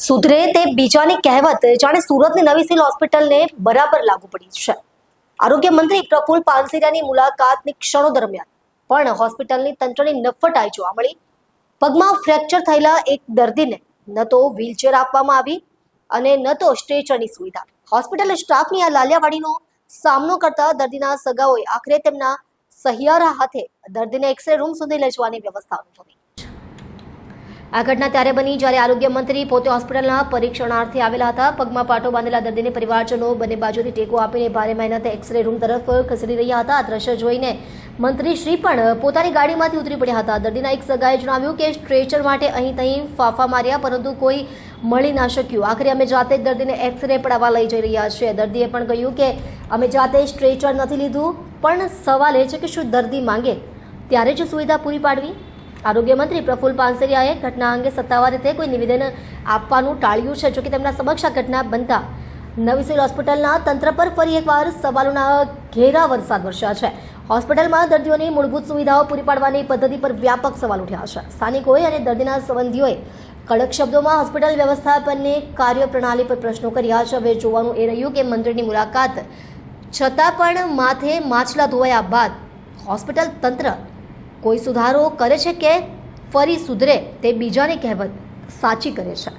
સુધરે તે બીજાની કહેવત જાણે સુરતની નવી સિવિલ હોસ્પિટલને બરાબર લાગુ પડી છે. આરોગ્ય મંત્રી પ્રફુલ પાનસેરિયાની મુલાકાતની ક્ષણો દરમિયાન પણ હોસ્પિટલની તંત્રની નફટાઈ જોવા મળી. પગમાં ફ્રેક્ચર થયેલા એક દર્દીને ન તો વ્હીલચેર આપવામાં આવી અને ન તો સ્ટ્રેચરની સુવિધા. હોસ્પિટલ સ્ટાફની આ લાલિયાવાડીનો સામનો કરતા દર્દીના સગાઓએ આખરે તેમના સહિયારા હાથે દર્દીને એક્સરે રૂમ સુધી લઈ જવાની વ્યવસ્થા અનુભવી. આ ઘટના ત્યારે બની જ્યારે આરોગ્ય મંત્રી પોતે હોસ્પિટલના પરીક્ષણાર્થે આવેલા હતા. પગમાં પાટો બાંધેલા દર્દીને પરિવારજનો બંને બાજુથી ટેકો આપીને ભારે મહેનતે એક્સરે રૂમ તરફ ખસેડી રહ્યા હતા. આ દ્રશ્ય જોઈને મંત્રી શ્રી પણ પોતાની ગાડીમાંથી ઉતરી પડ્યા હતા. દર્દીના એક સગાએ જણાવ્યું કે સ્ટ્રેચર માટે અહીં તહીં ફાફા માર્યા પરંતુ કોઈ મળી ના શક્યું. આખરે અમે જાતે જ દર્દીને એક્સરે પડાવવા લઈ જઈ રહ્યા છીએ. દર્દીએ પણ કહ્યું કે અમે જાતે સ્ટ્રેચર નથી લીધું, પણ સવાલ એ છે કે શું દર્દી માંગે ત્યારે જ સુવિધા પૂરી પાડવી. આરોગ્ય મંત્રી પ્રફુલ પાનસેરિયાએ ઘટના અંગે સત્તાવાર રીતે કોઈ નિવેદન આપવાનું ટાળ્યું છે. જોકે તેમના સમક્ષ આ ઘટના બનતા નવી સિવિલ હોસ્પિટલના તંત્ર પર ફરી એકવાર સવાલોના ઘેરા વરસાદ વરસ્યા છે. હોસ્પિટલમાં દર્દીઓની મૂળભૂત સુવિધાઓ પૂરી પાડવાની પદ્ધતિ પર વ્યાપક સવાલ ઉઠ્યા છે. સ્થાનિકોએ અને દર્દીના સંબંધીઓએ કડક શબ્દોમાં હોસ્પિટલ વ્યવસ્થાપનની કાર્યપ્રણાલી પર પ્રશ્નો કર્યા છે. હવે જોવાનું એ રહ્યું કે મંત્રીની મુલાકાત છતાં પણ માથે માછલા ધોવાયા બાદ હોસ્પિટલ તંત્ર કોઈ સુધારો કરે છે કે ફરી સુધરે તે બીજાની કહેવત સાચી કરે છે.